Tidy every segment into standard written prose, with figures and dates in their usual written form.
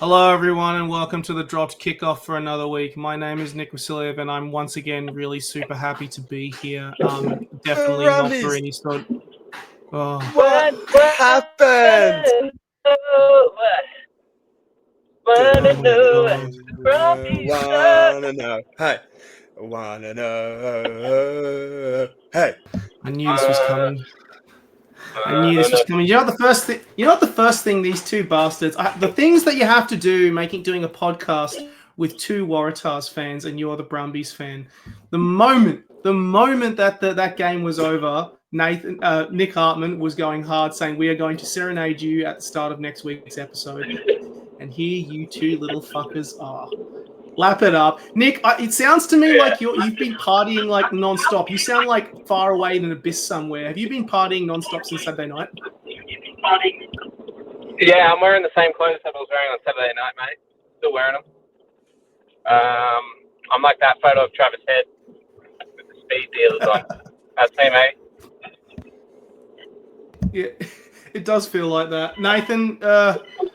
Hello, everyone, and welcome to the Dropped Kickoff for another week. My name is Nick Vasiliev, and I'm once again really super happy to be here. Definitely not for any sort. Oh. What happened? Wanna know. Hey. Wanna know. Hey. I knew this was coming. You know what the first thing? You know what the first thing these two bastards? The things that you have to do doing a podcast with two Waratahs fans, and you're the Brumbies fan. The moment that game was over, Nick Hartman was going hard, saying we are going to serenade you at the start of next week's episode, and here you two little fuckers are. Lap it up, Nick. It sounds to me like you've been partying like non-stop. You sound like far away in an abyss somewhere. Have you been partying non-stop since Saturday night? Yeah, I'm wearing the same clothes that I was wearing on Saturday night, mate. Still wearing them. I'm like that photo of Travis Head with the speed dealers on. That's me, mate. Yeah, it does feel like that. Nathan,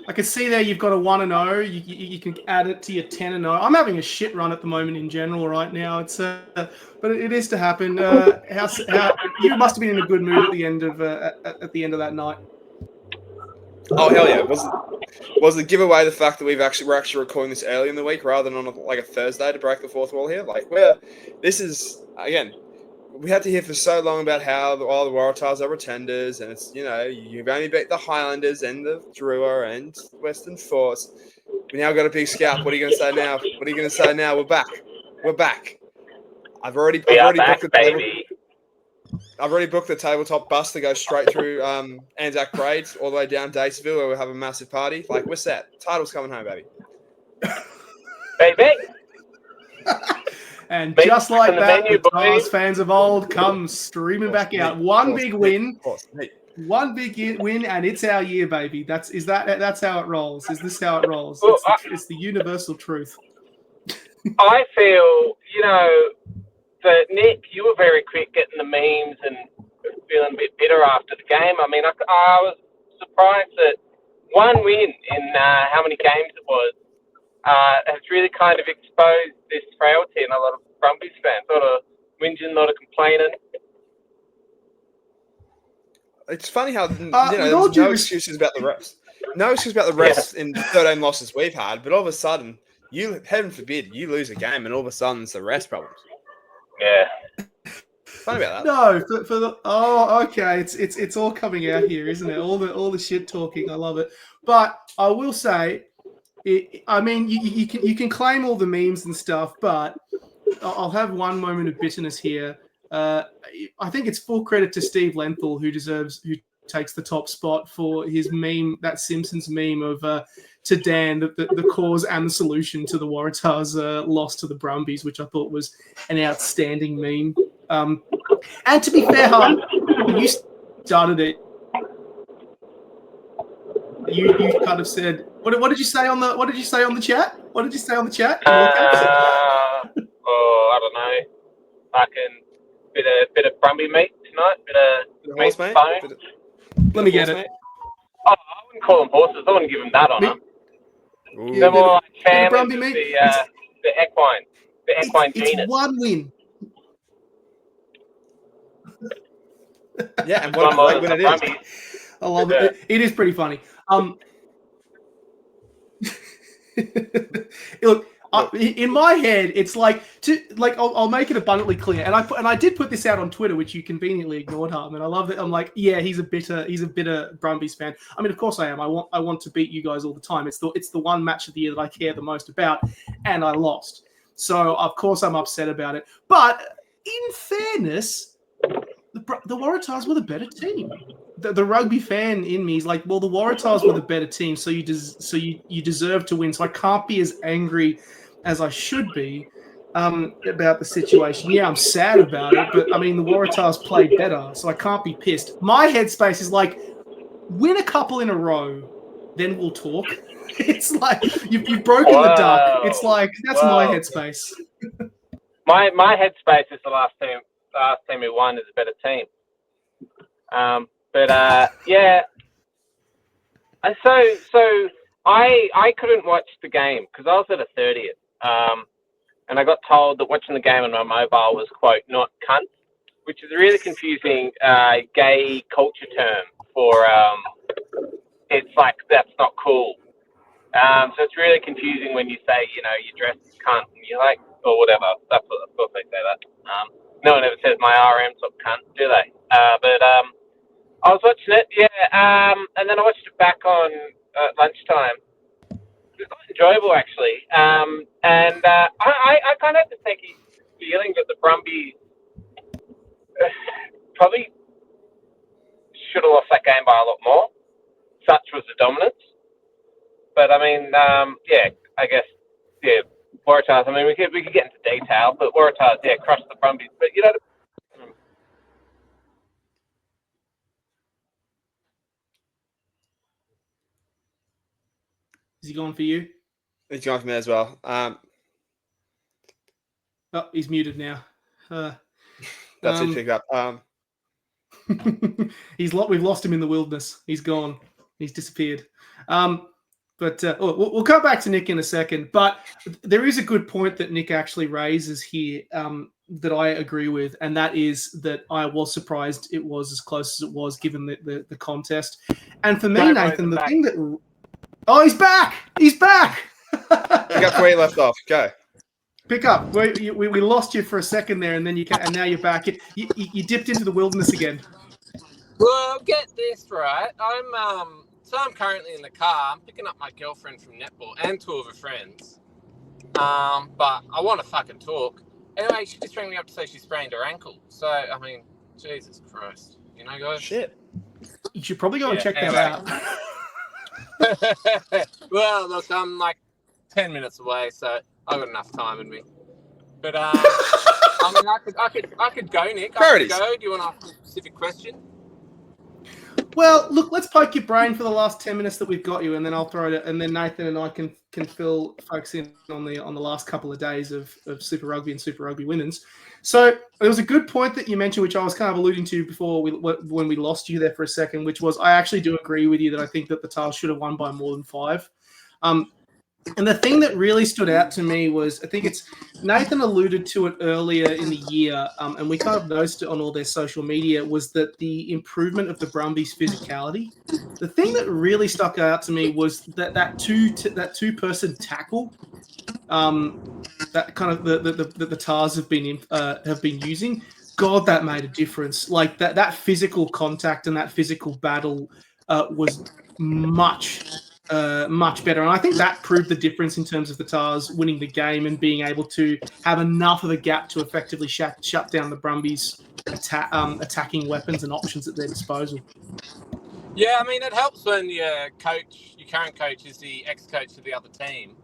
I can see there you've got a 1-0. You can add it to your 10-0. I'm having a shit run at the moment in general right now. It's but it is to happen. You must have been in a good mood at the end of that night. Oh hell yeah! Was the giveaway the fact that we're actually recording this early in the week rather than on a Thursday to break the fourth wall here? This is again. We had to hear for so long about how the Waratahs are pretenders, and it's you've only beat the Highlanders and the Drua and Western Force. We now got a big scalp. What are you going to say now? We're back. I've already booked the table. I've already booked the tabletop bus to go straight through Anzac Parade all the way down Daceville, where we'll have a massive party. We're set. Title's coming home, baby. Baby. And just like that, the Tahs fans of old come streaming back out. One big win, and it's our year, baby. That's how it rolls. Is this how it rolls? Well, it's the universal truth. I feel, that Nick, you were very quick getting the memes and feeling a bit bitter after the game. I mean, I was surprised that one win in how many games it was has really kind of exposed this frailty in a lot of Brumbies fans. A lot of whinging, a lot of complaining. It's funny how there's no excuses about the refs. No excuse about the refs in 13 losses we've had, but all of a sudden, heaven forbid, you lose a game and all of a sudden it's the refs problems. Yeah. Funny about that. No, okay. It's all coming out here, isn't it? All the shit talking. I love it. But I will say, you can claim all the memes and stuff, but I'll have one moment of bitterness here. I think it's full credit to Steve Lenthal who takes the top spot for his meme, that Simpsons meme of to Dan, the cause and the solution to the Waratahs' loss to the Brumbies, which I thought was an outstanding meme. And to be fair, Hart, when you started it, you kind of said, what did you say on the chat? What did you say on the chat? I don't know. Fucking bit of Brumby meat tonight. Bit of meat bone. Let me get it. Oh, I wouldn't call them horses. I wouldn't give them that honour. They're more like families of the equine. The equine genus. It's one win. Yeah, and what a win it is. I love it. It is pretty funny. Look, in my head, it's I'll make it abundantly clear, and I did put this out on Twitter, which you conveniently ignored, Hartman. I love it. I'm like, yeah, he's a bitter Brumbies fan. I mean, of course I am. I want to beat you guys all the time. It's the one match of the year that I care the most about, and I lost. So of course I'm upset about it. But in fairness, the Waratahs were the better team. The rugby fan in me is like, well, the Waratahs were the better team, so you deserve to win. So I can't be as angry as I should be about the situation. Yeah, I'm sad about it, but I mean, the Waratahs played better, so I can't be pissed. My headspace is like, win a couple in a row, then we'll talk. It's like you've broken the duck. It's like that's my headspace. My headspace is the last team who won is a better team. Yeah. So I couldn't watch the game because I was at a 30th. And I got told that watching the game on my mobile was, quote, not cunt, which is a really confusing gay culture term for it's like that's not cool. So it's really confusing when you say, you dress as cunt and you're like, or whatever. Of course they say that. No one ever says my RM's not cunt, do they? But I was watching it, yeah, and then I watched it back on lunchtime. It was quite enjoyable, actually. And I kind of had the sneaky feeling that the Brumbies probably should have lost that game by a lot more. Such was the dominance. But I mean, yeah, I guess, yeah, Waratahs. I mean, we could get into detail, but Waratahs, yeah, crushed the Brumbies. But Is he going for you? He's going for me as well. Oh, he's muted now. That's his pickup. We've lost him in the wilderness. He's gone. He's disappeared. But we'll come back to Nick in a second. But there is a good point that Nick actually raises here that I agree with, and that is that I was surprised it was as close as it was given the contest. And for me, Nathan, the thing that... Oh, he's back! He's back! Pick up where you left off. Go. Pick up. We lost you for a second there, and then and now you're back. You dipped into the wilderness again. Well, get this right. I'm currently in the car. I'm picking up my girlfriend from netball and two of her friends. But I want to fucking talk. Anyway, she just rang me up to say she sprained her ankle. So, I mean, Jesus Christ. You know, guys? Shit. You should probably go and check that out. Well, look, I'm like 10 minutes away, so I've got enough time in me. But, I mean, I could go, Nick. I could go. Do you want to ask me a specific question? Well, look, let's poke your brain for the last 10 minutes that we've got you, and then I'll throw it. And then Nathan and I can fill folks in on the last couple of days of Super Rugby and Super Rugby Women's. So there was a good point that you mentioned, which I was kind of alluding to before when we lost you there for a second, which was I actually do agree with you that I think that the Tahs should have won by more than 5. And the thing that really stood out to me was, I think it's Nathan alluded to it earlier in the year, and we kind of noticed it on all their social media, was that the improvement of the Brumbies' physicality. The thing that really stuck out to me was that two-person tackle, that kind of the Tahs have been using. God, that made a difference. Like that physical contact and that physical battle was much better. And I think that proved the difference in terms of the Tahs winning the game and being able to have enough of a gap to effectively shut down the Brumbies' attacking weapons and options at their disposal. Yeah, I mean, it helps when your current coach is the ex-coach of the other team.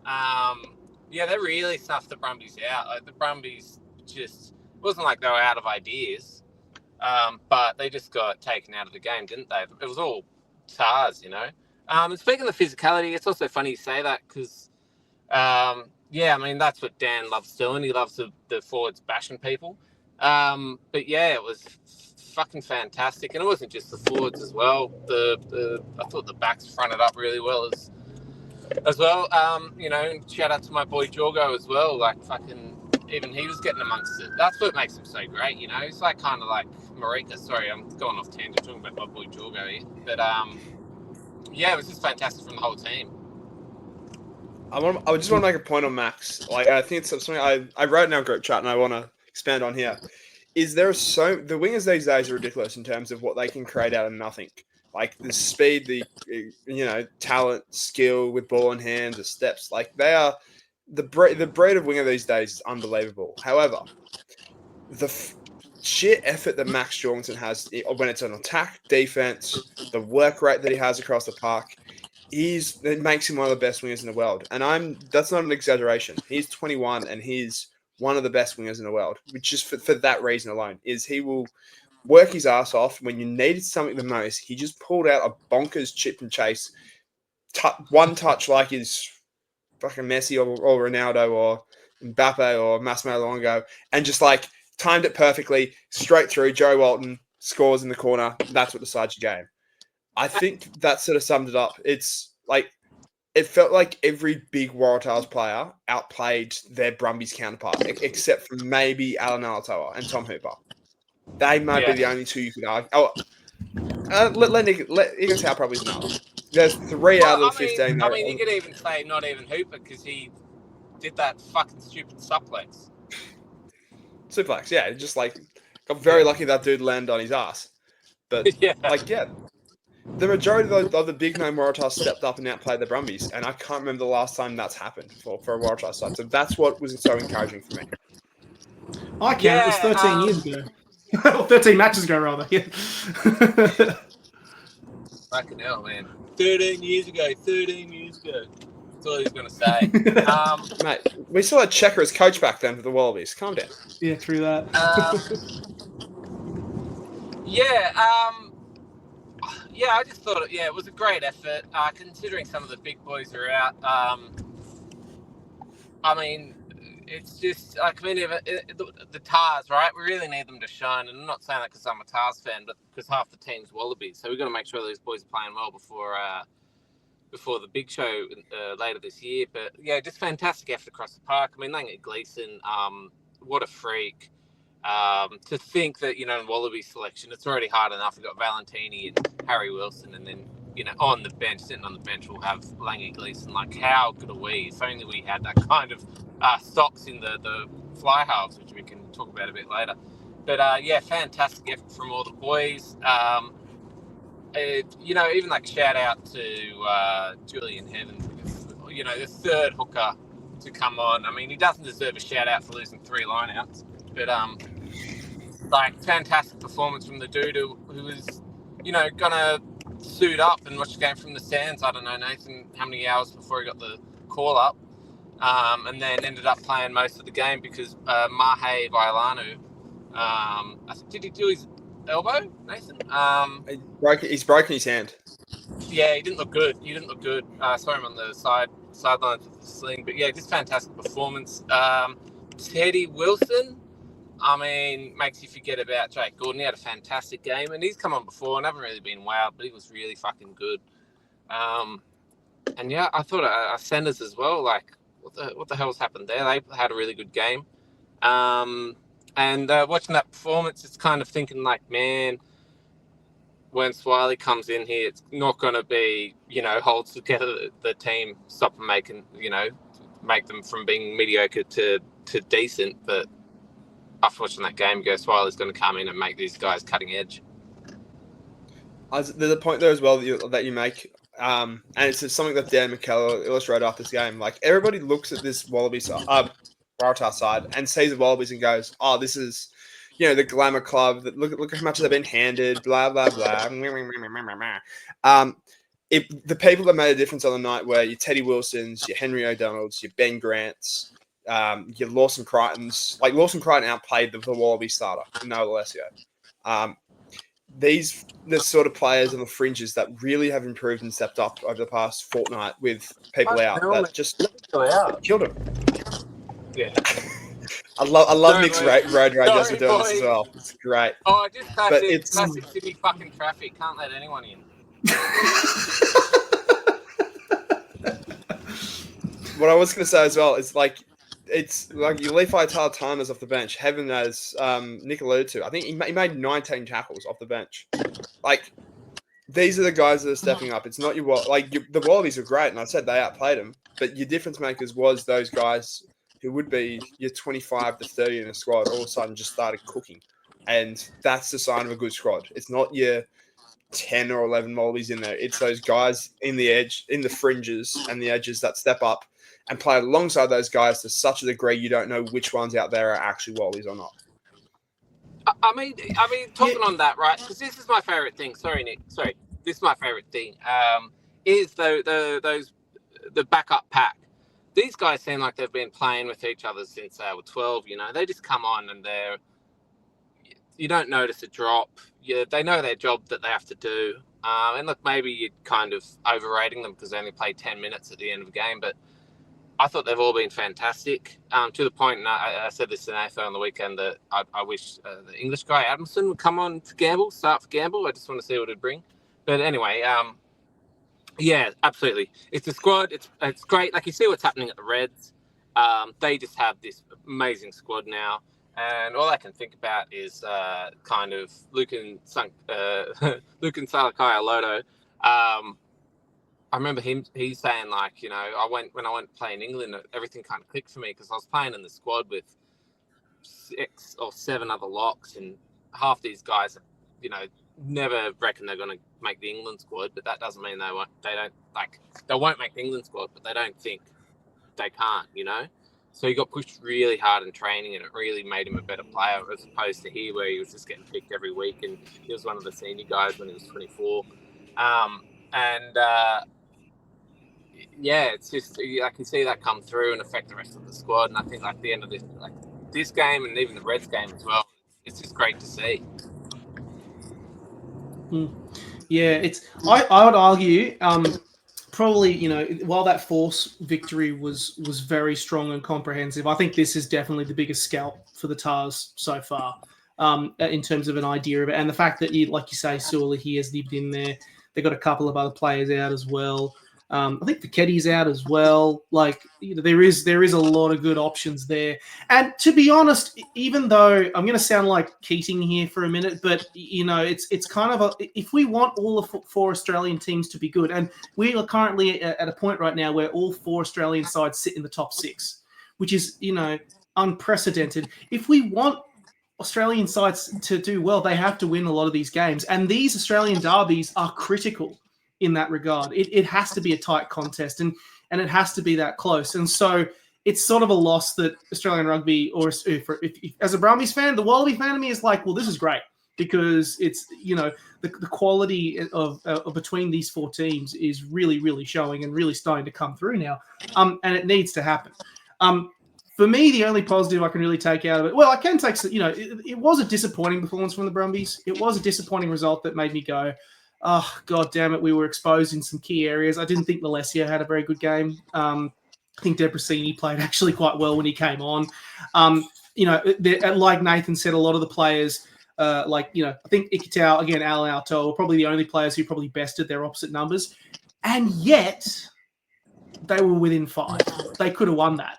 Yeah, they really snuffed the Brumbies out. Like, the Brumbies just wasn't like they were out of ideas, but they just got taken out of the game, didn't they? It was all Tahs, you know. And speaking of physicality, it's also funny you say that because, yeah, I mean, that's what Dan loves doing. He loves the forwards bashing people. But, yeah, it was fucking fantastic. And it wasn't just the forwards as well. I thought the backs fronted up really well as well. You know, and shout out to my boy Jorgo as well. Like, fucking, even he was getting amongst it. That's what makes him so great, you know. It's like kind of like Marika. Sorry, I'm going off tangent talking about my boy Jorgo here. But, yeah, it was just fantastic from the whole team. I just want to make a point on Max. Like, I think it's something I wrote in our group chat and I want to expand on here. The wingers these days are ridiculous in terms of what they can create out of nothing. Like the speed, the talent, skill with ball in hand, the steps. Like they are the breed of winger these days is unbelievable. However, the sheer effort that Max Jorgensen has when it's an attack, defense, the work rate that he has across the park, it makes him one of the best wingers in the world. And that's not an exaggeration. He's 21 and he's one of the best wingers in the world, which just for that reason alone is he will work his ass off when you needed something the most. He just pulled out a bonkers chip and chase, one touch like his fucking Messi or Ronaldo or Mbappe or Massimo Longo, and just like timed it perfectly, straight through. Joe Walton scores in the corner. That's what decides your game. I think that sort of summed it up. It's like it felt like every big Waratahs player outplayed their Brumbies counterpart, except for maybe Alan Alatoa and Tom Hooper. They might be the only two you could argue. Oh, Egan Howe probably is another. There's 3 out of the 15. I mean, you could even say not even Hooper because he did that fucking stupid suplex. Suplex, yeah. Just like got very lucky that dude landed on his ass. But the majority of the big name Waratahs stepped up and outplayed the Brumbies, and I can't remember the last time that's happened for a Waratahs side. So that's what was so encouraging for me. I can. It was 13 years ago. 13 matches ago, rather. Yeah. Fucking hell, man. 13 years ago. That's all he's going to say. Mate, we still had Checker as coach back then for the Wallabies. Calm down. Yeah, true that. I just thought it was a great effort, considering some of the big boys are out. I mean, it's just, the Tahs, right? We really need them to shine, and I'm not saying that because I'm a Tahs fan, but because half the team's Wallabies, so we've got to make sure those boys are playing well before the big show later this year. But, yeah, just fantastic effort across the park. I mean, Lange Gleeson, what a freak. To think that, in Wallaby selection, it's already hard enough. We've got Valentini and Harry Wilson, and then, sitting on the bench, we'll have Lange Gleeson. Like, how good are we? If only we had that kind of stocks in the fly halves, which we can talk about a bit later. But, fantastic effort from all the boys. Even like shout out to Julian Heaven, because, the third hooker to come on. I mean, he doesn't deserve a shout out for losing 3 lineouts, but fantastic performance from the dude who was, gonna suit up and watch the game from the stands. I don't know, Nathan, how many hours before he got the call up, and then ended up playing most of the game because Mahe Vailanu, did he do his elbow, Nathan? He's broken his hand. Yeah, he didn't look good. Saw him on the sidelines with the sling, but yeah, just fantastic performance. Teddy Wilson, I mean, makes you forget about Jake Gordon. He had a fantastic game, and he's come on before and haven't really been wowed, but he was really fucking good. And yeah, I thought our centers as well. Like, what the hell's happened there? They had a really good game. And watching that performance, it's kind of thinking like, man, when Swiley comes in here, it's not going to be, holds together the team, stop them making, make them from being mediocre to decent. But after watching that game, Swiley's going to come in and make these guys cutting edge. There's a point there as well that you make, and it's something that Dan McKellar illustrated after this game. Like, everybody looks at this Waratah side and sees the Wallabies and goes, "Oh, this is, the glamour club. That look how much they've been handed. Blah blah blah." If the people that made a difference on the night were your Teddy Wilsons, your Henry O'Donnells, your Ben Grants, your Lawson Crichtons. Like, Lawson Crichton outplayed the Wallaby starter, no Alessio. These the sort of players on the fringes that really have improved and stepped up over the past fortnight with people out that just killed them. Yeah. I love Nick's road rage for doing this as well. It's great. Oh, just classic Sydney fucking traffic. Can't let anyone in. What I was going to say as well is it's like you leave Timers off the bench. Heaven, as Nick alluded to, I think he made 19 tackles off the bench. Like, these are the guys that are stepping up. It's not the Wallabies are great, and I said they outplayed them, but your difference makers was those guys who would be your 25 to 30 in a squad all of a sudden just started cooking, and that's the sign of a good squad. It's not your 10 or 11 Wallabies in there. It's those guys in the fringes and the edges that step up and play alongside those guys to such a degree you don't know which ones out there are actually Wallabies or not. I mean, talking on that, right? Because this is my favorite thing. Sorry, Nick. Sorry, this is my favorite thing. Is the backup pack. These guys seem like they've been playing with each other since they were 12. They just come on and you don't notice a drop. They know their job that they have to do. And look, maybe you're kind of overrating them because they only play 10 minutes at the end of the game, but I thought they've all been fantastic, to the point, and I said this to Nathan on the weekend, that I wish the English guy, Adamson, would come on for Gamble, start for Gamble. I just want to see what it'd bring. But anyway, Yeah, absolutely. It's a squad. It's great. Like you see what's happening at the Reds. They just have this amazing squad now, and all I can think about is kind of Lucan Salakai Loto. I remember he's saying like, when I went to play in England, everything kind of clicked for me because I was playing in the squad with 6 or 7 other locks, and half these guys, never reckon they're going to make the England squad, but that doesn't mean they won't make the England squad, but they don't think they can't, So he got pushed really hard in training, and it really made him a better player as opposed to here where he was just getting picked every week, and he was one of the senior guys when he was 24. Yeah, it's just I can see that come through and affect the rest of the squad, and I think like the end of this game and even the Reds game as well, it's just great to see. Yeah, I would argue probably while that Force victory was very strong and comprehensive, I think this is definitely the biggest scalp for the Tahs so far in terms of an idea of it, and the fact that like you say, Suli, he has lived in there. They got a couple of other players out as well. I think Piketty's out as well. Like there is a lot of good options there. And to be honest, even though I'm going to sound like Keating here for a minute, but it's kind of if we want all the 4 Australian teams to be good, and we are currently at a point right now where all 4 Australian sides sit in the top 6, which is unprecedented. If we want Australian sides to do well, they have to win a lot of these games, and these Australian derbies are critical in that regard. It has to be a tight contest, and it has to be that close. And so it's sort of a loss that Australian rugby, or if as a Brumbies fan, the Wallaby fan of me is like, well, this is great because it's the quality of between these 4 teams is really, really showing and really starting to come through now, and it needs to happen. For me, the only positive I can really take out of it, well, I can take, it was a disappointing performance from the Brumbies. It was a disappointing result that made me go, oh, God damn it, we were exposed in some key areas. I didn't think Malessia had a very good game. I think Debrasini played actually quite well when he came on. Like Nathan said, a lot of the players, I think Ikitau, again, Alan Alto, are probably the only players who probably bested their opposite numbers. And yet, they were within 5. They could have won that.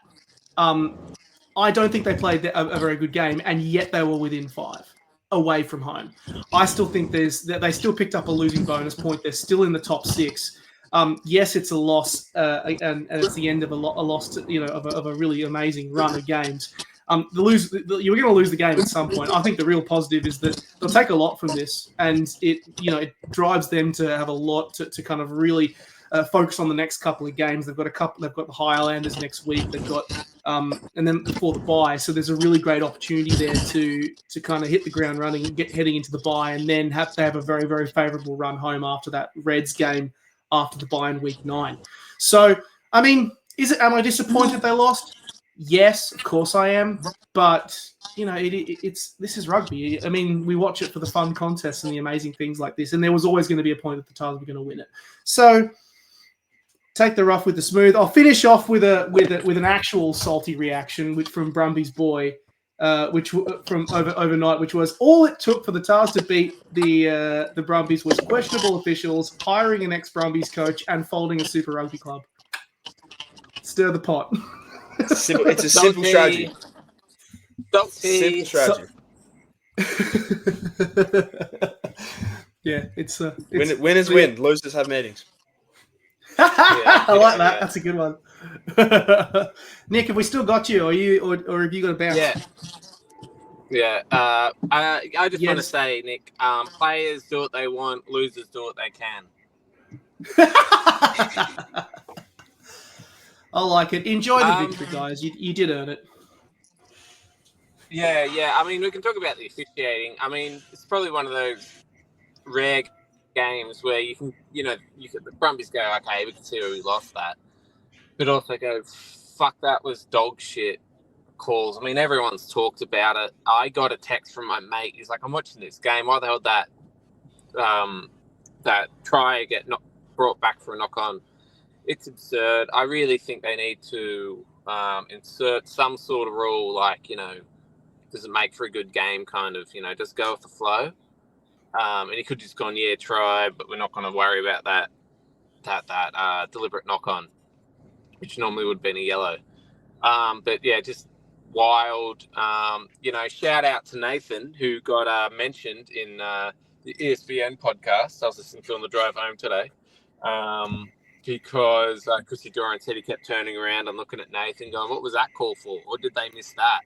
I don't think they played a very good game, and yet they were within 5 away from home. I still think they still picked up a losing bonus point. They're still in the top 6. Yes, it's a loss, and it's the end of a loss, of a really amazing run of games. You're going to lose the game at some point. I think the real positive is that they'll take a lot from this, and it drives them to have a lot to kind of really focus on the next couple of games. They've got the Highlanders next week. They've got and then before the bye. So there's a really great opportunity there to kind of hit the ground running and get heading into the bye, and then have a very, very favourable run home after that Reds game after the bye in week 9. So, I mean, am I disappointed they lost? Yes, of course I am. But, this is rugby. I mean, we watch it for the fun contests and the amazing things like this, and there was always going to be a point that the Tahs were going to win it. So, take the rough with the smooth. I'll finish off with an actual salty reaction from Brumbies boy, which from overnight, which was all it took for the Tahs to beat the Brumbies was questionable officials, hiring an ex-Brumbies coach, and folding a Super Rugby club. Stir the pot. It's a simple strategy. Simple strategy. Yeah, it's winners win, losers have meetings. I like that. That's a good one. Nick, have we still got you? Or have you got to bounce? Yeah. I just want to say, Nick, players do what they want, losers do what they can. I like it. Enjoy the victory, guys. You did earn it. Yeah. I mean, we can talk about the officiating. I mean, it's probably one of those rare games where you can the Brumbies go, okay, we can see where we lost that, but also go, fuck, that was dog shit calls. I mean, everyone's talked about it. I got a text from my mate. He's like, I'm watching this game. Why the hell that try get brought back for a knock on? It's absurd. I really think they need to insert some sort of rule, like, does it make for a good game, kind of, just go with the flow. And he could just gone, yeah, try, but we're not going to worry about that that deliberate knock on, which normally would have been a yellow. But yeah, just wild. Shout out to Nathan, who got mentioned in the ESPN podcast. I was listening to on the drive home today. Because Chrissy Doran said he kept turning around and looking at Nathan going, what was that call for? Or did they miss that?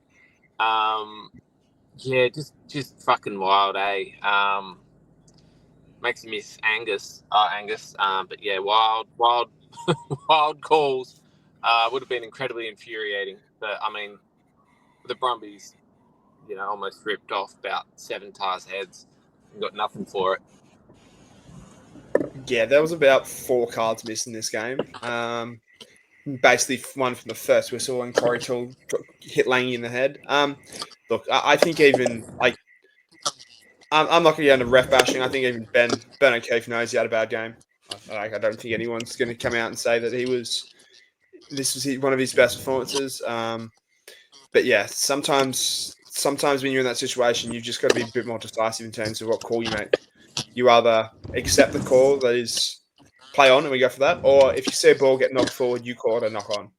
Just fucking wild, eh? Makes you miss Angus. But yeah, wild wild calls. Would have been incredibly infuriating. But I mean, the Brumbies, almost ripped off about 7 Tahs heads and got nothing for it. Yeah, there was about 4 cards missed in this game. Basically, one from the first whistle and Corey Toole hit Langy in the head. Look, I think even I'm not going to get into ref bashing. I think even Ben O'Keefe knows he had a bad game. I don't think anyone's going to come out and say that this was one of his best performances. But yeah, sometimes when you're in that situation, you've just got to be a bit more decisive in terms of what call you make. You either accept the call that is play on and we go for that, or if you see a ball get knocked forward, you call it a knock on.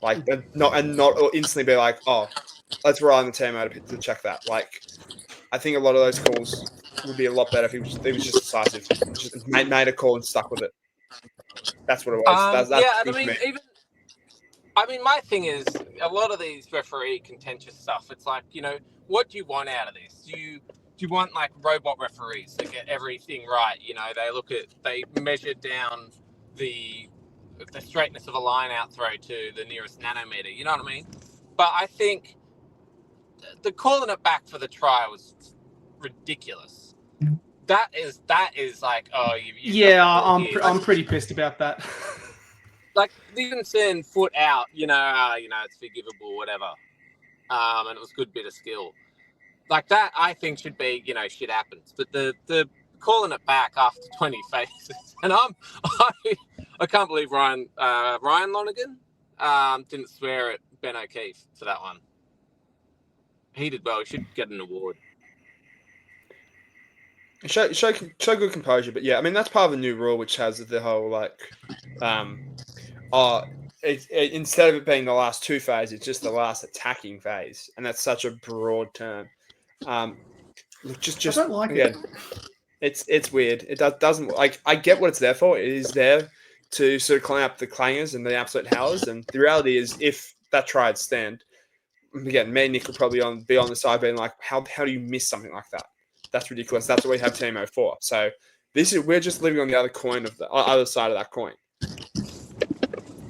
Like not instantly be like, oh, let's rely on the team to check that. Like, I think a lot of those calls would be a lot better if he was just decisive, just made a call and stuck with it. That's what it was. My thing is a lot of these referee contentious stuff. It's like, what do you want out of this? Do you want like robot referees that get everything right? They measure down the straightness of a line out throw to the nearest nanometer. You know what I mean? But I think the calling it back for the try was ridiculous. That is like, oh, I'm pretty pissed about that. Like, even saying foot out, it's forgivable, whatever. And it was a good bit of skill. Like that, I think should be, shit happens. But the calling it back after 20 phases, and I can't believe Ryan Lonergan didn't swear at Ben O'Keefe for that one. He did well. He should get an award. Show good composure, but yeah, I mean that's part of the new rule, which has the whole instead of it being the last 2 phases, it's just the last attacking phase, and that's such a broad term. I don't like it. It's weird. It doesn't like. I get what it's there for. It is there to sort of clean up the clangers and the absolute howlers. And the reality is, if that try had stand, again, me and Nick would probably be on the side being like, how do you miss something like that? That's ridiculous. That's what we have Teamo for. So we're just living on the other coin of the other side of that coin.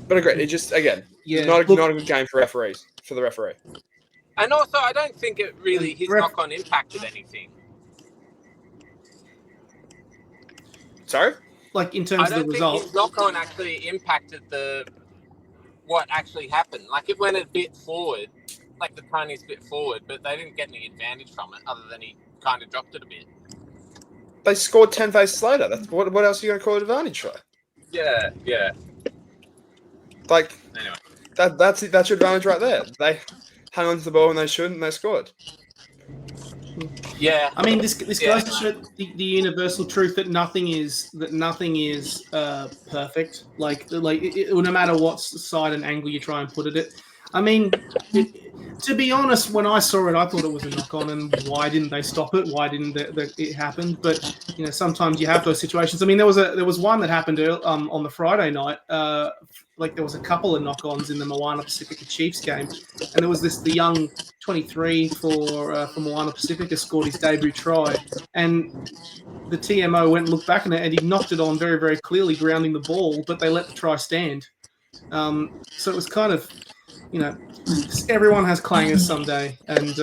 But agree, it just not a good game for the referee. And also, I don't think his knock-on impacted anything. Sorry? Like, in terms of the result? I don't think his knock-on actually impacted what actually happened. Like, it went a bit forward, like the tiniest bit forward, but they didn't get any advantage from it other than he kind of dropped it a bit. They scored 10 phases later. That's what else are you going to call it advantage for? Yeah. Like, anyway. That's your advantage right there. They hung on to the ball when they shouldn't, and they scored. Yeah, I mean, this goes to show the universal truth that nothing is perfect. Like no matter what side and angle you try and put it. I mean, to be honest, when I saw it, I thought it was a knock-on, and why didn't they stop it? Why didn't it happen? But sometimes you have those situations. I mean, there was one that happened on the Friday night. There was a couple of knock-ons in the Moana Pacifica Chiefs game, and there was the young 23 for Moana Pacifica scored his debut try, and the TMO went and looked back on it, and he knocked it on very, very clearly, grounding the ball, but they let the try stand. So it was kind of, everyone has clangers someday, and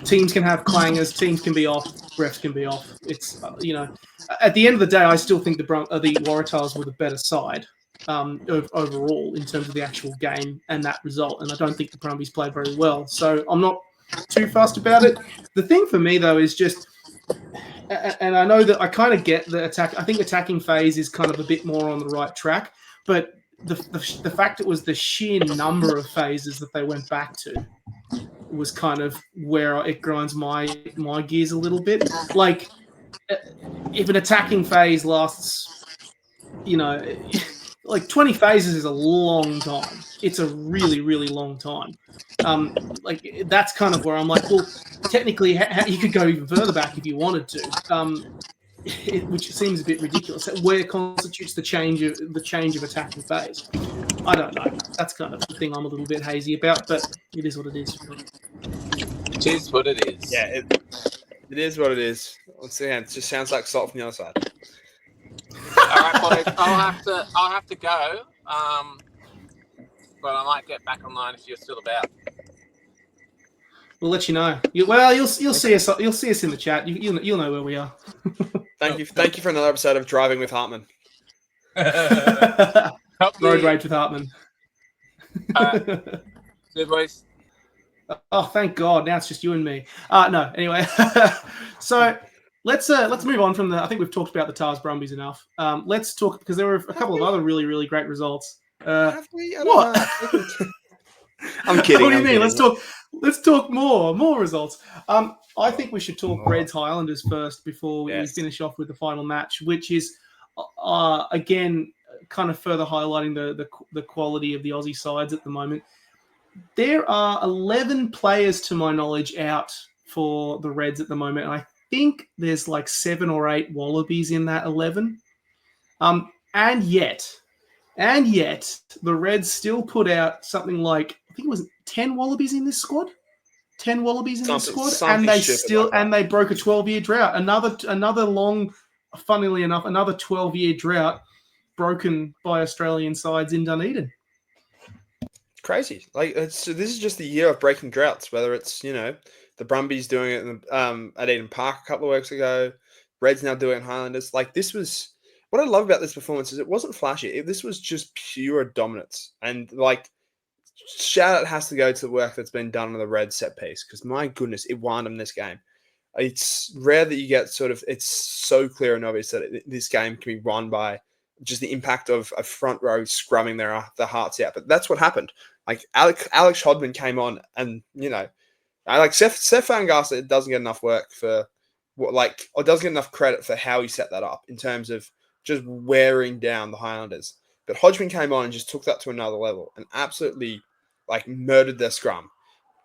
teams can have clangers, teams can be off, refs can be off. It's at the end of the day, I still think the Waratahs were the better side overall in terms of the actual game and that result, and I don't think the Brumbies played very well. So I'm not too fussed about it. The thing for me though is just, and I know that I kind of get the attack. I think attacking phase is kind of a bit more on the right track, but the fact it was the sheer number of phases that they went back to was kind of where it grinds my gears a little bit. Like, if an attacking phase lasts like 20 phases is a long time. It's a really, really long time. Like that's kind of where I'm like, well, technically, you could go even further back if you wanted to, which seems a bit ridiculous. Where constitutes the change of attacking phase? I don't know. That's kind of the thing I'm a little bit hazy about, but it is what it is. It is what it is. Yeah, it is what it is. Once again, it just sounds like salt from the other side. All right, boys. I'll have to go. But I might get back online if you're still about. We'll let you know. You'll see us. You'll see us in the chat. You'll know where we are. Thank you for another episode of Driving with Hartman. Road rage with Hartman. See you, boys. Oh, thank God! Now it's just you and me. No, anyway. So let's move on from the. I think we've talked about the Tahs Brumbies enough. Let's talk because there were a couple of other really, really great results. Have we? What? I'm kidding. What do you mean? Kidding. Let's talk more results. I think we should talk Reds Highlanders first before we finish off with the final match, which is again kind of further highlighting the quality of the Aussie sides at the moment. There are 11 players, to my knowledge, out for the Reds at the moment. And I think there's like 7 or 8 Wallabies in that 11. And yet, the Reds still put out something like, I think it was 10 Wallabies in this squad. 10 Wallabies in this squad, and they broke a 12-year drought. Another long, funnily enough, another 12-year drought broken by Australian sides in Dunedin. Crazy. Like this is just the year of breaking droughts. Whether it's the Brumbies doing it at Eden Park a couple of weeks ago, Reds now doing it in Highlanders. Like this was what I love about this performance is it wasn't flashy. This was just pure dominance, and like shout out has to go to the work that's been done on the Reds set piece because my goodness, it won them this game. It's rare that you get it's so clear and obvious that this game can be won by just the impact of a front row scrumming their hearts out. But that's what happened. Like Alex Hodman came on, and I like Seth Fangarsa doesn't get enough work or doesn't get enough credit for how he set that up in terms of just wearing down the Highlanders. But Hodgman came on and just took that to another level and absolutely murdered their scrum.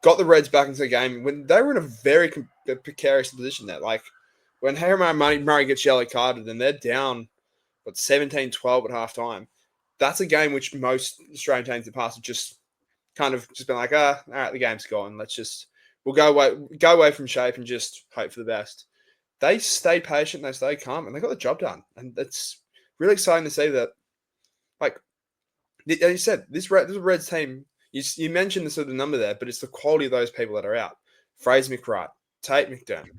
Got the Reds back into the game when they were in a very precarious position there. Like when Harry Murray gets yellow carded and they're down 17-12 at halftime. That's a game which most Australian teams in the past have just kind of just been like, all right, the game's gone. We'll go away from shape and just hope for the best. They stayed patient, they stayed calm, and they got the job done. And it's really exciting to see that. Like you said, this Reds team. You mentioned the sort of number there, but it's the quality of those people that are out. Fraser McWright, Tate McDermott,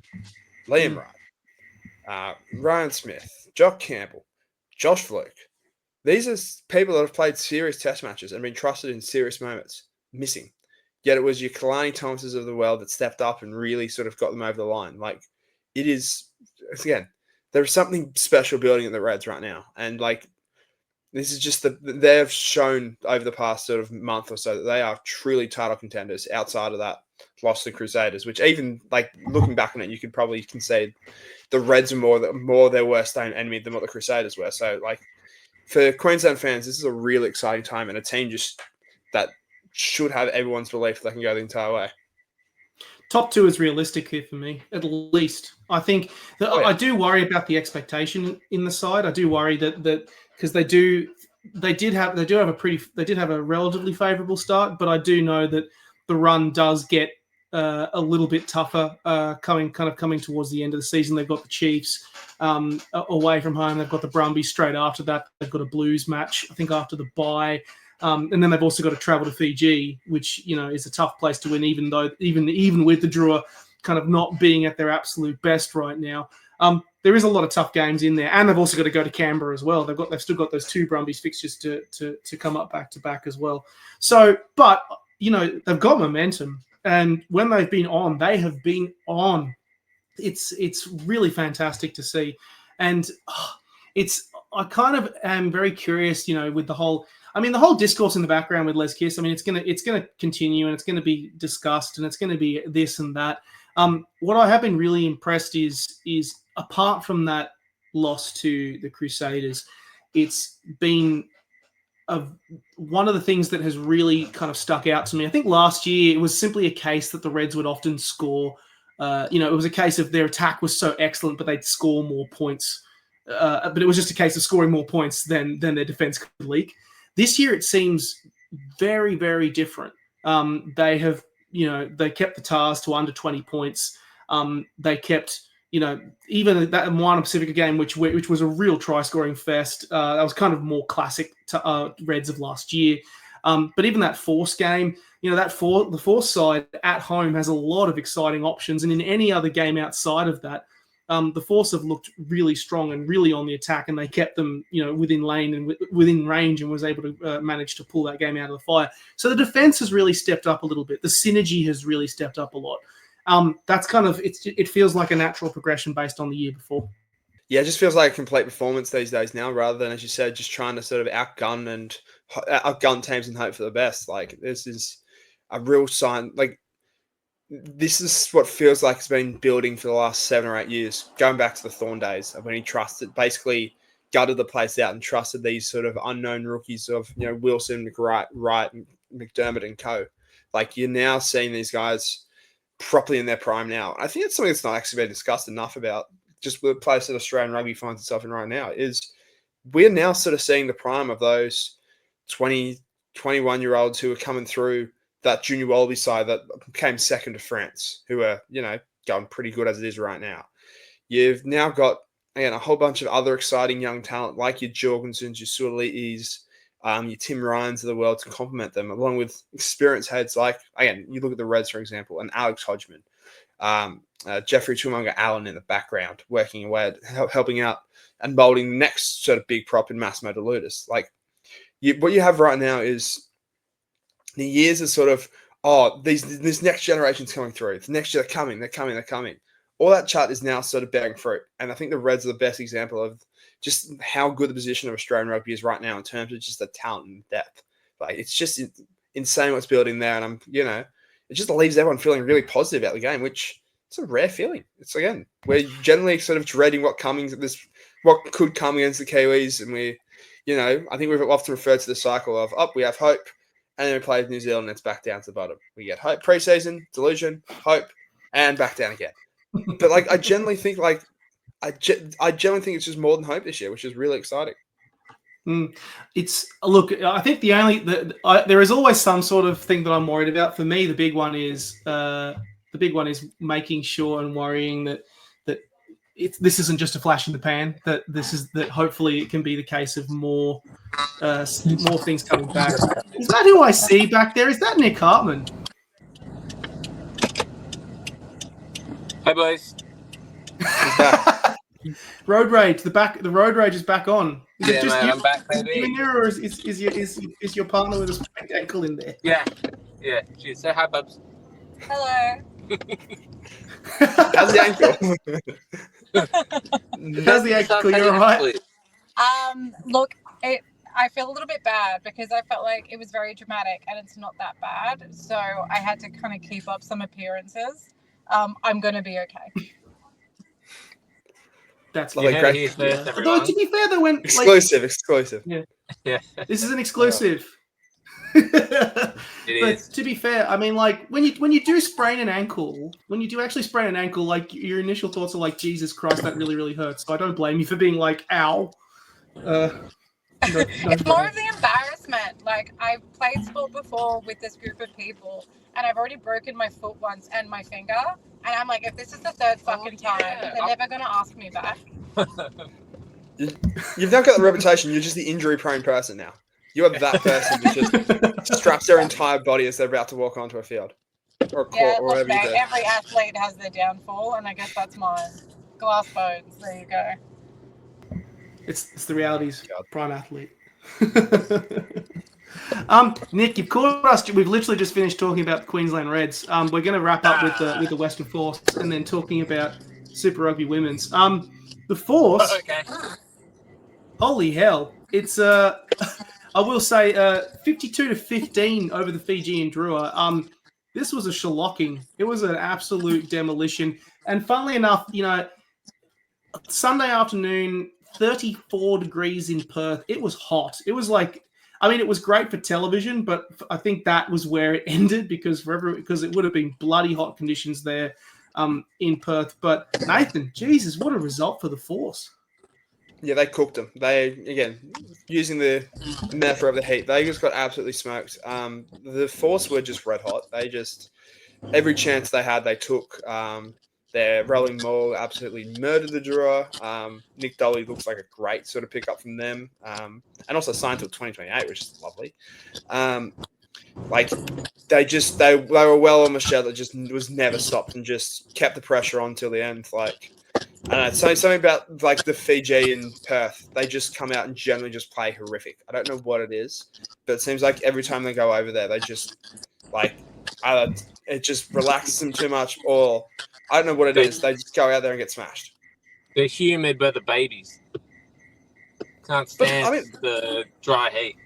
Liam Wright, Ryan Smith, Jock Campbell, Josh Fluke. These are people that have played serious test matches and been trusted in serious moments, missing. Yet it was your Kalani Thomases of the world that stepped up and really sort of got them over the line. Like, it is, again, there's something special building at the Reds right now. And, this is just they've shown over the past sort of month or so that they are truly title contenders outside of that loss to the Crusaders, which even, looking back on it, you could probably concede the Reds are more their worst enemy than what the Crusaders were. So, for Queensland fans, this is a really exciting time and a team just that should have everyone's belief they can go the entire way. Top 2 is realistic here for me, at least. I think that I do worry about the expectation in the side. I do worry that because they did have a relatively favourable start, but I do know that the run does get a little bit tougher coming towards the end of the season. They've got the Chiefs away from home. They've got the Brumbies straight after that. They've got a Blues match, I think, after the bye. And then they've also got to travel to Fiji, which, is a tough place to win, even with the Drua kind of not being at their absolute best right now. There is a lot of tough games in there. And they've also got to go to Canberra as well. They've still got those 2 Brumbies fixtures to come up back to back as well. So, but, they've got momentum. And when they've been on, they have been on. It's really fantastic to see. And I kind of am very curious, with the whole discourse in the background with Les Kiss. It's gonna continue and it's gonna be discussed and it's gonna be this and that. What I have been really impressed is apart from that loss to the Crusaders, it's been one of the things that has really kind of stuck out to me. I think last year it was simply a case that the Reds would often score. It was a case of their attack was so excellent, but they'd score more points. But it was just a case of scoring more points than their defense could leak. This year it seems very, very different. They have, they kept the Tahs to under 20 points. They kept, even that Moana Pacifica game, which was a real try-scoring fest. That was kind of more classic Reds of last year. But even that Force game, the Force side at home has a lot of exciting options. And in any other game outside of that, the Force have looked really strong and really on the attack, and they kept them, within lane and within range, and was able to manage to pull that game out of the fire. So the defense has really stepped up a little bit. The synergy has really stepped up a lot. That's kind of it feels like a natural progression based on the year before. Yeah, it just feels like a complete performance these days now, rather than, as you said, just trying to sort of outgun teams and hope for the best. Like, this is a real sign. Like, this is what feels like it's been building for the last 7 or 8 years, going back to the Thorn days of when he basically gutted the place out and trusted these sort of unknown rookies of, Wilson, Wright, McDermott and co. Like, you're now seeing these guys properly in their prime now. I think it's something that's not actually been discussed enough about just the place that Australian rugby finds itself in right now, is we're now sort of seeing the prime of those 20, 21-year-olds who are coming through that junior Wallaby side that came second to France, who are, going pretty good as it is right now. You've now got, again, a whole bunch of other exciting young talent like your Jorgensons, your Suolitis, your Tim Ryans of the world to complement them, along with experienced heads like, again, you look at the Reds, for example, and Alex Hodgman, Jeffrey Tumunga Allen in the background, working away at helping out and molding the next sort of big prop in Massimo DeLutis. Like, what you have right now is the years of sort of, this next generation's coming through. The next year they're coming. All that chat is now sort of bearing fruit. And I think the Reds are the best example of just how good the position of Australian rugby is right now in terms of just the talent and depth. Like, it's just insane what's building there. And it just leaves everyone feeling really positive about the game, which it's a rare feeling. It's, again, we're generally sort of dreading what could come against the Kiwis. And I think we've often referred to the cycle of, we have hope, and then we play with New Zealand, and it's back down to the bottom. We get hope preseason, delusion, hope, and back down again. But I generally think it's just more than hope this year, which is really exciting. I think there is always some sort of thing that I'm worried about. For me, the big one is making sure and worrying that this isn't just a flash in the pan. That hopefully it can be the case of more things coming back. Is that who I see back there? Is that Nick Hartman? Hey, boys. Road rage. The road rage is back on. Is it just mate, you? I'm back, baby. In there, or is your partner with a sprained ankle in there? Yeah. Cheers. Say hi, bubs. Hello. How's the ankle? How's the ankle? You're all right? Look, I feel a little bit bad because I felt like it was very dramatic and it's not that bad. So I had to kind of keep up some appearances. I'm going to be okay. That's lovely. Great. Although, to be fair, though, when exclusive. Yeah. This is an exclusive. It But is. to be fair, I mean, like when you do sprain an ankle, like your initial thoughts are like, Jesus Christ, that really, really hurts. So I don't blame you for being like, ow. It's more of the embarrassment. Like, I've played sport before with this group of people, and I've already broken my foot once and my finger. And I'm like, if this is the third fucking time, they're never going to ask me back. You've now got the reputation. You're just the injury-prone person now. You are that person who just straps their entire body as they're about to walk onto a field or a court or whatever you do. Every athlete has their downfall, and I guess that's mine. Glass bones. There you go. It's the realities. Prime athlete. Nick, you've caught us. We've literally just finished talking about the Queensland Reds. We're going to wrap up with the Western Force and then talking about Super Rugby Women's. The Force. Okay. Holy hell! It's I will say 52-15 over the Fijian Drua. This was a shellacking. It was an absolute demolition. And funnily enough, Sunday afternoon, 34 degrees in Perth. It was hot. It was like, I mean, it was great for television, but I think that was where it ended because it would have been bloody hot conditions there in Perth. But Nathan, Jesus, what a result for the Force. Yeah, they cooked them. They, again, using the metaphor of the heat, they just got absolutely smoked. The Force were just red hot. They just, every chance they had, they took. Their rolling maul absolutely murdered the Drua. Nick Dolly looks like a great sort of pickup from them. And also signed till 2028, which is lovely. Like, they were well on the show that just was never stopped and just kept the pressure on till the end. Like, I don't know, something about like the Fiji and Perth, they just come out and generally just play horrific. I don't know what it is, but it seems like every time they go over there, they just like it just relaxes them too much, or I don't know what it is. They just go out there and get smashed. They're humid, but the babies can't stand the dry heat.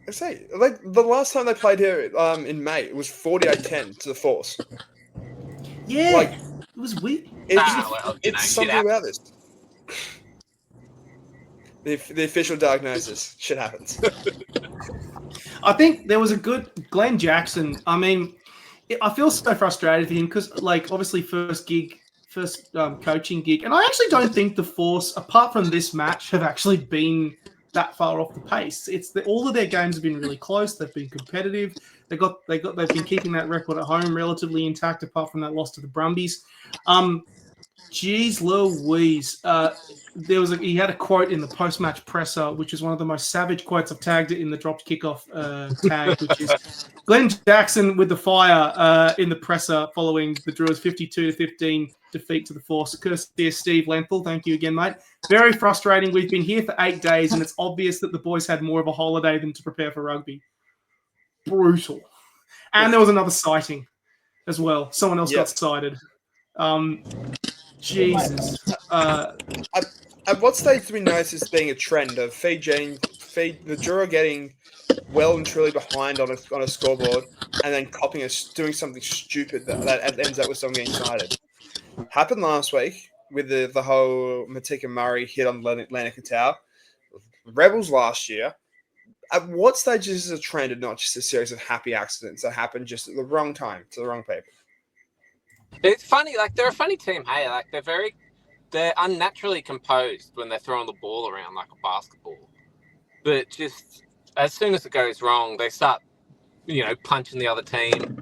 I say, like the last time they played here in May, it was 48-10 to the Force. Yeah, like, it was weird. It's something about this. The official diagnosis. Shit happens. I think there was a good Glenn Jackson. I mean, I feel so frustrated for him because, like, obviously first coaching gig. And I actually don't think the Force, apart from this match, have actually been that far off the pace. All of their games have been really close. They've been competitive. They've been keeping that record at home relatively intact, apart from that loss to the Brumbies. Jeez Louise. He had a quote in the post-match presser, which is one of the most savage quotes. I've tagged it in the dropped kickoff tag, which is Glenn Jackson with the fire in the presser following the Drew's 52-15 defeat to the Force. Courtesy of Steve Lenthal. Thank you again, mate. Very frustrating. We've been here for 8 days, and it's obvious that the boys had more of a holiday than to prepare for rugby. Brutal. And there was another sighting as well. Someone else got sighted. Jesus. At what stage do we notice this being a trend of the Drua getting well and truly behind on a scoreboard and then copying doing something stupid that ends up with someone getting cited? Happened last week with the whole Matika Murray hit on Leonard Katau. Rebels last year. At what stage is this a trend and not just a series of happy accidents that happen just at the wrong time to the wrong people? It's funny, like they're a funny team. Hey, like they're unnaturally composed when they're throwing the ball around like a basketball. But just as soon as it goes wrong, they start, punching the other team,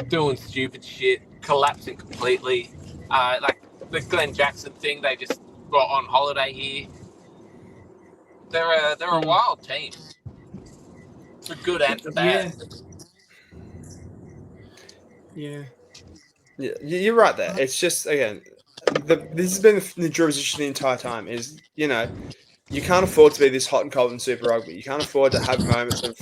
doing stupid shit, collapsing completely. Like the Glenn Jackson thing, they just got on holiday here. They're a wild team. For good and for bad. Yeah. Yeah, you're right there. It's just, again, this has been the Drua position the entire time is, you can't afford to be this hot and cold in Super Rugby. You can't afford to have moments of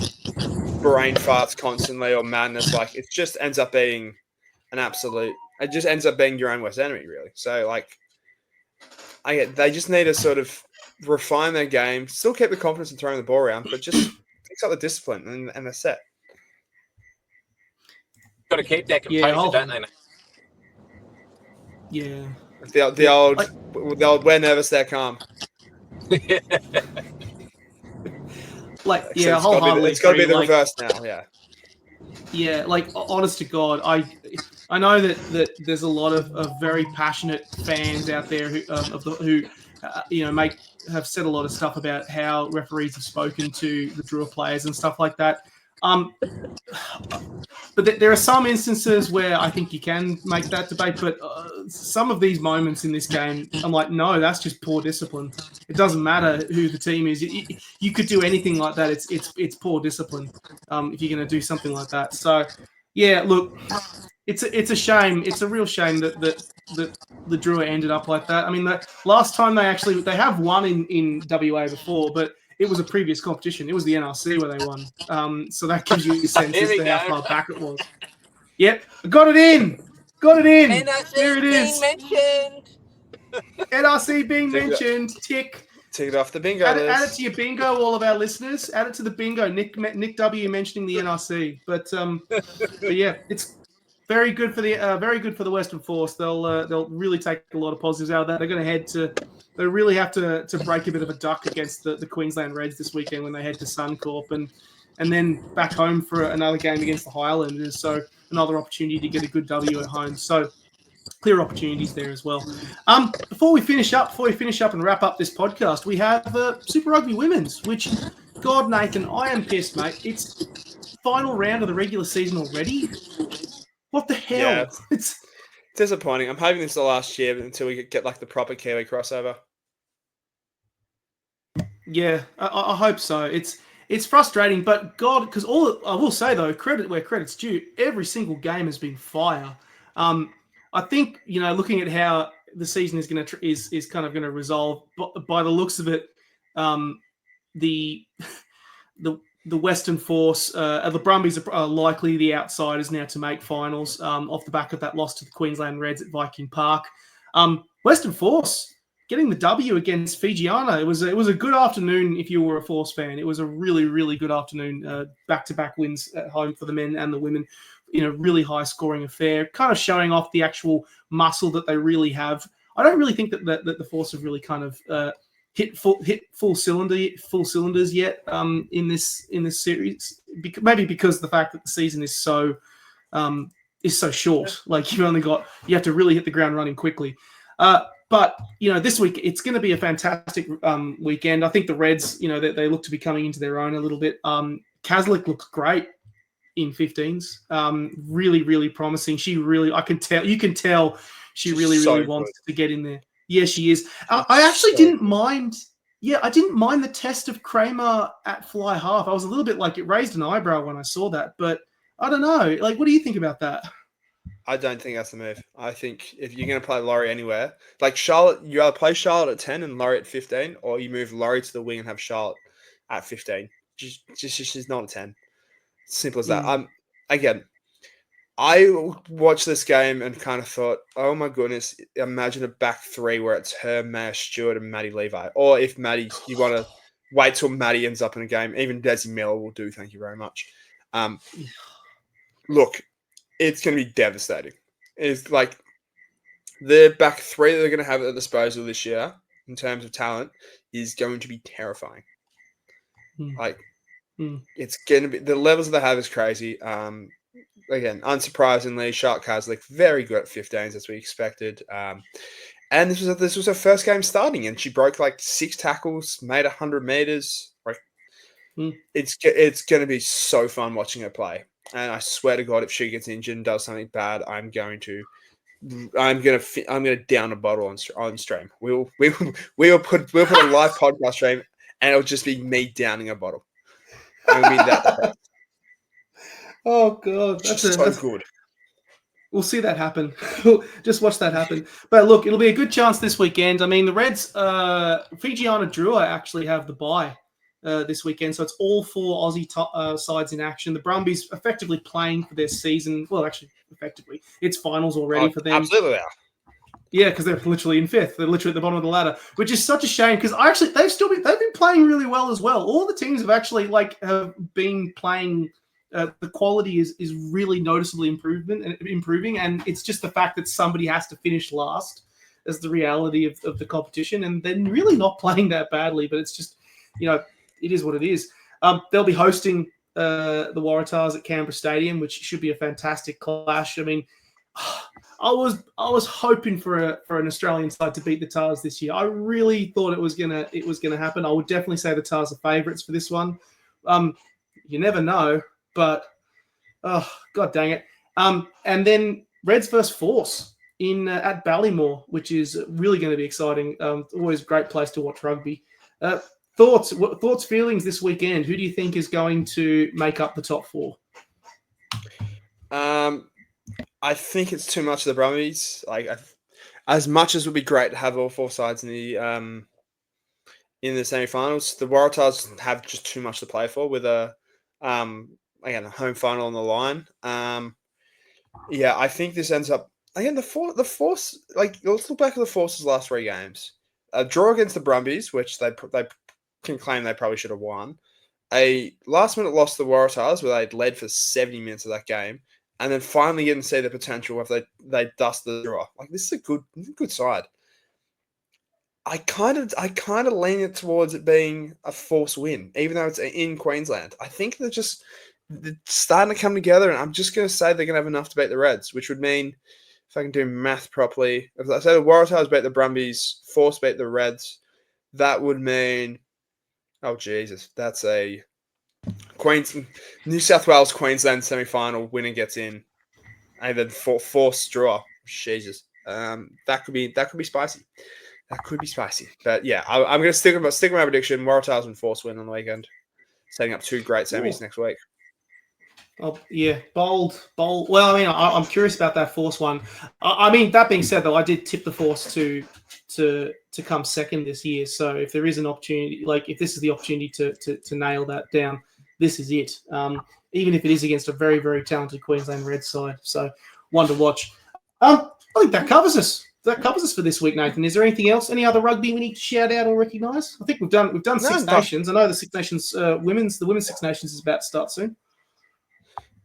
brain farts constantly or madness. Like, it just ends up being it just ends up being your own worst enemy, really. So, like, they just need to sort of refine their game, still keep the confidence in throwing the ball around, but just fix up the discipline and they're set. Got to keep their composure, don't they? Yeah. The old we're nervous, they're calm. Wholeheartedly. It's got to be the reverse now, yeah. Yeah, like, honest to God, I know that there's a lot of very passionate fans out there who have said a lot of stuff about how referees have spoken to the Drua players and stuff like that. But there are some instances where I think you can make that debate, but some of these moments in this game, I'm like, no, that's just poor discipline. It doesn't matter who the team is. You could do anything like that. It's poor discipline if you're going to do something like that. So, yeah, look, it's a shame. It's a real shame that the Drua ended up like that. I mean, the last time they have won in WA before, but it was a previous competition. It was the NRC where they won. So that gives you a sense as to how far back it was. Yep. Got it in. NRC there it is. being mentioned. NRC being mentioned. Tick. Take it off the bingo Add list. it to your bingo, all of our listeners. Add it to the bingo. Nick W mentioning the NRC. But yeah, it's very good for the Western Force. They'll really take a lot of positives out of that. They're going to head to. They really have to break a bit of a duck against the Queensland Reds this weekend when they head to Suncorp and then back home for another game against the Highlanders. So another opportunity to get a good W at home. So clear opportunities there as well. Before we finish up and wrap up this podcast, we have Super Rugby Women's, which, God, Nathan, I am pissed, mate. It's final round of the regular season already. What the hell? Yeah, It's disappointing. I'm hoping this is the last year until we get like the proper Kiwi crossover. Yeah, I hope so. It's frustrating, but God, because I will say though, credit where credit's due. Every single game has been fire. I think looking at how the season is kind of going to resolve, by the looks of it, the Western Force, the Brumbies are likely the outsiders now to make finals off the back of that loss to the Queensland Reds at Viking Park. Western Force getting the W against Fijiana. It was a good afternoon if you were a Force fan. It was a really, really good afternoon. Back-to-back wins at home for the men and the women in a really high-scoring affair, kind of showing off the actual muscle that they really have. I don't really think that the Force have really kind of hit full cylinders yet in this series. Maybe because of the fact that the season is so short. Like you have to really hit the ground running quickly. But this week it's going to be a fantastic weekend. I think the Reds, they look to be coming into their own a little bit. Kazlik looks great in 15s. Really, really promising. You can tell she really wants to get in there. Yeah, she is. I actually didn't mind. Yeah, I didn't mind the test of Kramer at fly half. I was a little bit like, it raised an eyebrow when I saw that, but I don't know. Like, what do you think about that? I don't think that's the move. I think if you're going to play Laurie anywhere, like Charlotte, you either play Charlotte at 10 and Laurie at 15, or you move Laurie to the wing and have Charlotte at 15. She's not a 10. Simple as that. Again, I watched this game and kind of thought, oh my goodness, imagine a back three where it's her, Maya Stewart, and Maddie Levi. Or if Maddie, you want to wait till Maddie ends up in a game, even Desi Miller will do. Thank you very much. Look, it's going to be devastating. It's like the back three that they're going to have at their disposal this year in terms of talent is going to be terrifying. It's going to be, the levels they have is crazy. Again, unsurprisingly, Charlotte Kazlik very good at 15s as we expected. And this was her first game starting, and she broke like 6 tackles, made 100 meters. It's going to be so fun watching her play. And I swear to God, if she gets injured and does something bad, I'm going to down a bottle on stream. We'll put a live podcast stream, and it'll just be me downing a bottle. I mean that. Oh God, that's good. We'll see that happen. Just watch that happen. But look, it'll be a good chance this weekend. I mean, the Reds, Fijiana Drua actually have the bye this weekend, so it's all 4 Aussie sides in action. The Brumbies effectively playing for their season. Well, actually, effectively, it's finals already for them. Absolutely, they are. Yeah, because they're literally in 5th. They're literally at the bottom of the ladder, which is such a shame because they've been playing really well as well. All the teams have actually have been playing. The quality is really noticeably improving, and it's just the fact that somebody has to finish last as the reality of the competition, and they're really not playing that badly. But it's just, it is what it is. They'll be hosting the Waratahs at Canberra Stadium, which should be a fantastic clash. I mean, I was hoping for an Australian side to beat the Tahs this year. I really thought it was gonna happen. I would definitely say the Tahs are favourites for this one. You never know. But, oh, God dang it. And then Reds versus Force at Ballymore, which is really going to be exciting. Always a great place to watch rugby. Thoughts, feelings this weekend? Who do you think is going to make up the top 4? I think it's too much of the Brumbies. As much as it would be great to have all 4 sides in the semi-finals, the Waratahs have just too much to play for with a home final on the line. I think this ends up again the Force. Let's look back at the Force's last 3 games: a draw against the Brumbies, which they can claim they probably should have won; a last-minute loss to the Waratahs, where they'd led for 70 minutes of that game, and then finally getting to see the potential if they dust the draw. Like, this is a good side. I kind of lean it towards it being a forced win, even though it's in Queensland. I think they're starting to come together, and I'm just going to say they're going to have enough to beat the Reds, which would mean, if I can do math properly, if I say the Waratahs beat the Brumbies, Force beat the Reds, that would mean, oh Jesus, that's a New South Wales Queensland semi-final winner gets in, and then Force draw. Jesus, that could be spicy. That could be spicy. But yeah, I'm going to stick with my prediction. Waratahs and Force win on the weekend, setting up 2 great semis next week. Oh, yeah, bold. Well, I mean, I'm curious about that Force one. I mean, that being said, though, I did tip the Force to come second this year. So if there is an opportunity, like if this is the opportunity to nail that down, this is it. Even if it is against a very, very talented Queensland Red side. So one to watch. I think that covers us. That covers us for this week, Nathan. Is there anything else? Any other rugby we need to shout out or recognise? I think we've done Six Nations. I know the Six Nations the women's Six Nations is about to start soon.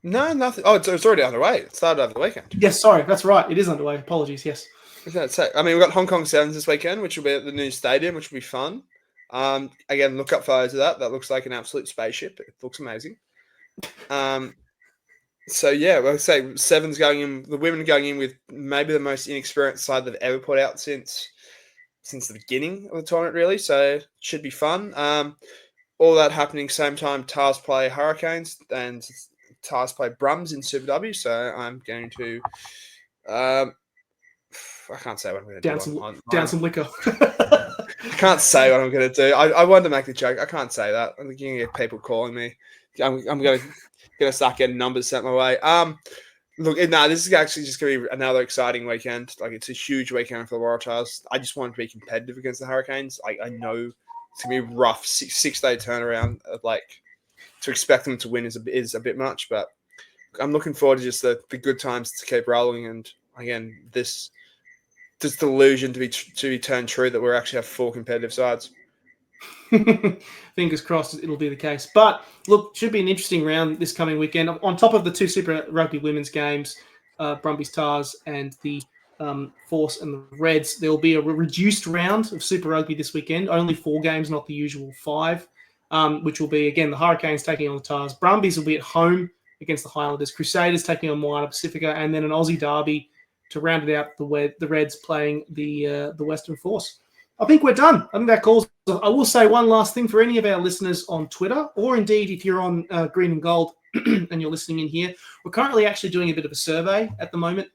No, nothing. Oh, it's already underway. It started over the weekend. Yes, sorry, that's right. It is underway. Apologies. Yes. I mean, we've got Hong Kong Sevens this weekend, which will be at the new stadium, which will be fun. Again, look up photos of that. That looks like an absolute spaceship. It looks amazing. So yeah, I'll say Sevens going in. The women going in with maybe the most inexperienced side they've ever put out since the beginning of the tournament, really. So it should be fun. All that happening same time. Tahs play Hurricanes and Tahs play Brums in Super W. So I'm going to. I can't say what I'm going to do. Down some liquor. I can't say what I'm going to do. I wanted to make the joke. I can't say that. I'm going to get people calling me. I'm going to start getting numbers sent my way. Look, this is actually just going to be another exciting weekend. Like, it's a huge weekend for the Waratahs. I just want to be competitive against the Hurricanes. I know it's going to be a rough six-day turnaround. Like, to expect them to win is a bit much, but I'm looking forward to just the good times to keep rolling. And again, this delusion to be turned true that we're actually have 4 competitive sides. Fingers crossed it'll be the case. But look, should be an interesting round this coming weekend. On top of the 2 Super Rugby women's games, Brumbies Tahs and the Force and the Reds, there will be a reduced round of Super Rugby this weekend. Only 4 games, not the usual 5, which will be, again, the Hurricanes taking on the Tahs. Brumbies will be at home against the Highlanders. Crusaders taking on Moana Pacifica, and then an Aussie derby to round it out, the Reds playing the Western Force. I think we're done. I think that calls. I will say one last thing for any of our listeners on Twitter, or indeed if you're on Green and Gold and you're listening in here, we're currently actually doing a bit of a survey at the moment,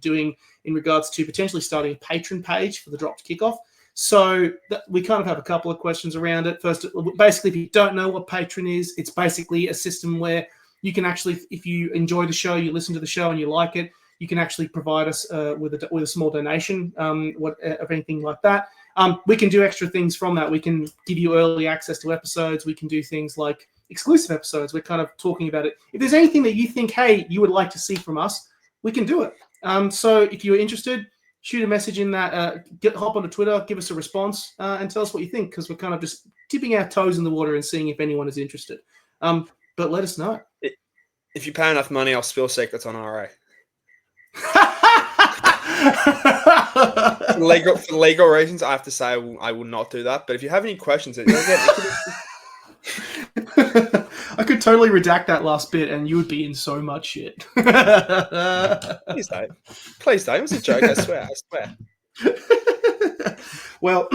doing in regards to potentially starting a patron page for the Dropped Kickoff. So we kind of have a couple of questions around it. First, basically, if you don't know what Patron is, it's basically a system where you can actually, if you enjoy the show, you listen to the show and you like it, you can actually provide us with a small donation, of anything like that. We can do extra things from that. We can give you early access to episodes. We can do things like exclusive episodes. We're kind of talking about it. If there's anything that you think, hey, you would like to see from us, we can do it. So if you're interested, shoot a message in that. Hop onto Twitter, give us a response, and tell us what you think, because we're kind of just tipping our toes in the water and seeing if anyone is interested. But let us know. If you pay enough money, I'll spill secrets on RA. For legal reasons, I have to say I will not do that. But if you have any questions, again, I could totally redact that last bit, and you would be in so much shit. Please don't. It was a joke. I swear. Well,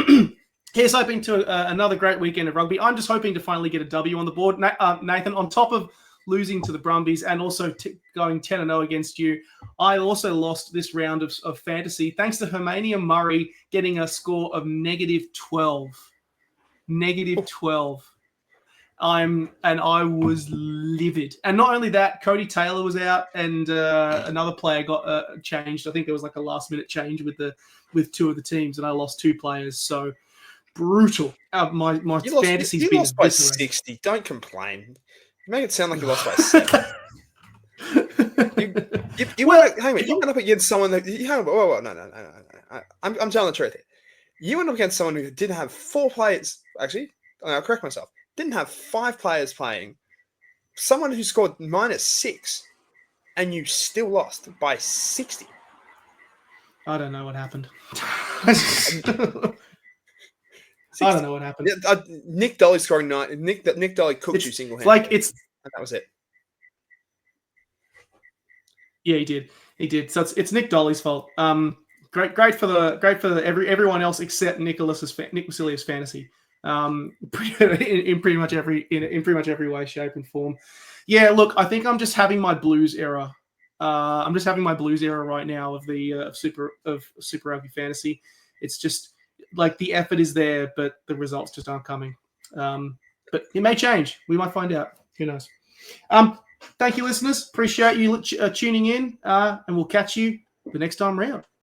here's hoping to another great weekend of rugby. I'm just hoping to finally get a W on the board, Nathan. On top of losing to the Brumbies and also going 10-0 against you, I also lost this round of fantasy thanks to Hermania Murray getting a score of -12. -12. I was livid. And not only that, Cody Taylor was out, and another player got changed. I think there was like a last-minute change with 2 of the teams, and I lost 2 players. So brutal. My fantasy's been lost by 60. Don't complain. You make it sound like you lost by 7. You went up against someone that no. I'm telling the truth here. You went up against someone who didn't have 4 players. Actually, I'll correct myself. Didn't have 5 players playing. Someone who scored -6. and you still lost by 60. I don't know what happened. I don't know what happened. Nick Dolly scoring 9. Nick Dolly cooked you single-handedly. Like and that was it. Yeah, he did. So it's Nick Dolly's fault. Great for everyone else except Nick Wasilius fantasy. In pretty much every way, shape, and form. Yeah, look, I think I'm just having my blues era. I'm just having my blues era right now of the of Super Rugby fantasy. It's just like the effort is there, but the results just aren't coming. But it may change. We might find out. Who knows? Thank you, listeners. Appreciate you tuning in, and we'll catch you the next time round.